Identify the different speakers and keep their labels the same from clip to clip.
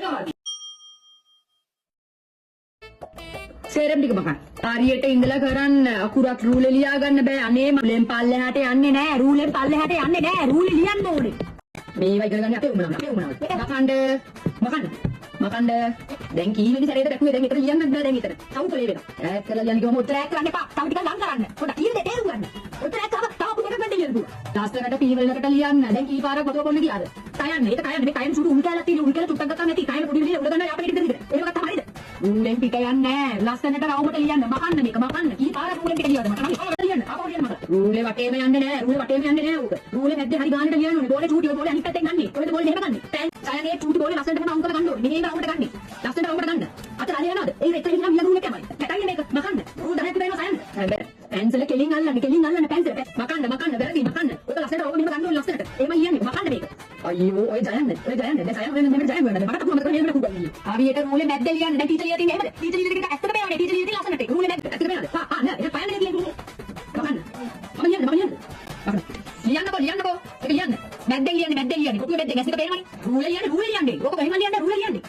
Speaker 1: වගේ. සේරම් ටික බකන්. හරියට ඉඳලා කරන්න අකුරක් රූලේ ලියා ගන්න බෑ. අනේ මලෙන් පල්ලෙහාට යන්නේ නෑ. රූලෙන් පල්ලෙහාට යන්නේ නෑ. රූලේ ලියන්න ඕනේ. මේවා ඉගෙන ගන්න අපේ උමනාව. මකන්ඩ. දැන් කීවෙනි සැරේට දැක්ුවේ දැන් එතන ලියන්නත් බෑ දැන් එතන. සවුකලේ වෙනවා. ඈත් කරලා ලියන්න ගියම උත්තරයක් කරන්න එපා. තව ටිකක් ලං කරන්න. පොඩ්ඩක් කීයේ තේරුම් ගන්න. උත්තරයක් තව පුතකට ගන්න ලියන්න පුළුවන්. ලස්සනට පීවලකට ලියන්න. දැන් කී පාරක් කොතන කොන්න ගියාද? කයන්නේ. ඒක කයන්නේ. මේ කයන් සුදු උන් කැලක් තියෙන උන් කැල චුට්ටක් ගත්තා නැති. කයන පොඩි විදිහට උඩ ගන්න යාපෙට ඉදිරියට. ඒක ගත්තා හරියද? උන්ෙන් පිට යන්නේ නැහැ. ලස්සනට රවුමට ලියන්න. මකන්න මේක මකන්න. කී පාරක් උන්ෙන් පිට ලියවද? මට ලියන්න. ආපහු ලියන්න මට. රූලේ වටේම යන්නේ නැහැ. රූලේ වටේම යන්නේ නැහැ උක. රූලේ මැද්දේ හරි ගානට ලියන්න ඕනේ. බෝලේ චූටි බෝලේ අනිත් පැත්තෙන් ගන්නේ. ඔයද බෝලේ එහෙම ගන්නේ. සයනේ චූටි බෝලේ ලස්සනට මම උන්කට ගන්න ඕනේ. මෙහෙම රවුමට ගන්නේ. ලස්සනට රවුමට ගන්න. අත අර යනවාද? ඒක එතන ඉඳන් ලියන්න ඕනේ කැමයි. පැටයි මේක මකන්න. රූල් දහයක් දෙනවා සයන්න. පැන්සල කෙලින් අල්ලන්න පැන්සල. මකන්න වැරදි මකන්න. ඔක ලස්සනට රවුම මෙහෙම ගන්න ඕනේ ලස්සනට. එහෙම කියන්නේ මකන්න මේක. අයියෝ ඔය ජයන්නේ. දැන් සයන් වෙන මෙහෙම ජයන් වෙනවා. මට කොහොමද මෙහෙම කුඩන්නේ. හරියට රූලේ මැද්දේ ලියන්න. දැන් ටීචර් ලියලා තියෙන්නේ එහෙමද? ටීචර් ලියලා තියෙන්නේ ඇත්තට බෑනේ. ටීචර් ලියලා තියෙන්නේ ලස්සනට. රූලේ මැද්ද ඇත්තට බෑනේ. නෑ ඒක පයන්නේ ලියන්නේ. මකන්න. මම ලියන්නකෝ. ඒක ලියන්න. මැද්දෙන් ලියන්නේ. කොහොමද මැද්දෙන් ඇස් දෙක පේනවනේ. රූලේ ලියන්නේ. ඔක කොහෙන්ද ලියන්නේ? රූලේ ලියන්නේ.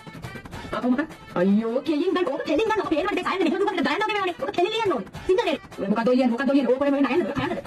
Speaker 1: අපොමක අයියෝ කෙලින් ගන්න ඕක කෙලින් ගන්න. ඔක පේනවනේ දැන් සයන් මෙහෙම දුන්නට දාන්න ඕනේ. ඔක කෙලින් ලියන්න ඕනේ. සිංහලේ. මොකද ලියන්නේ? ඕක කොහෙන්ද නයන්නේ?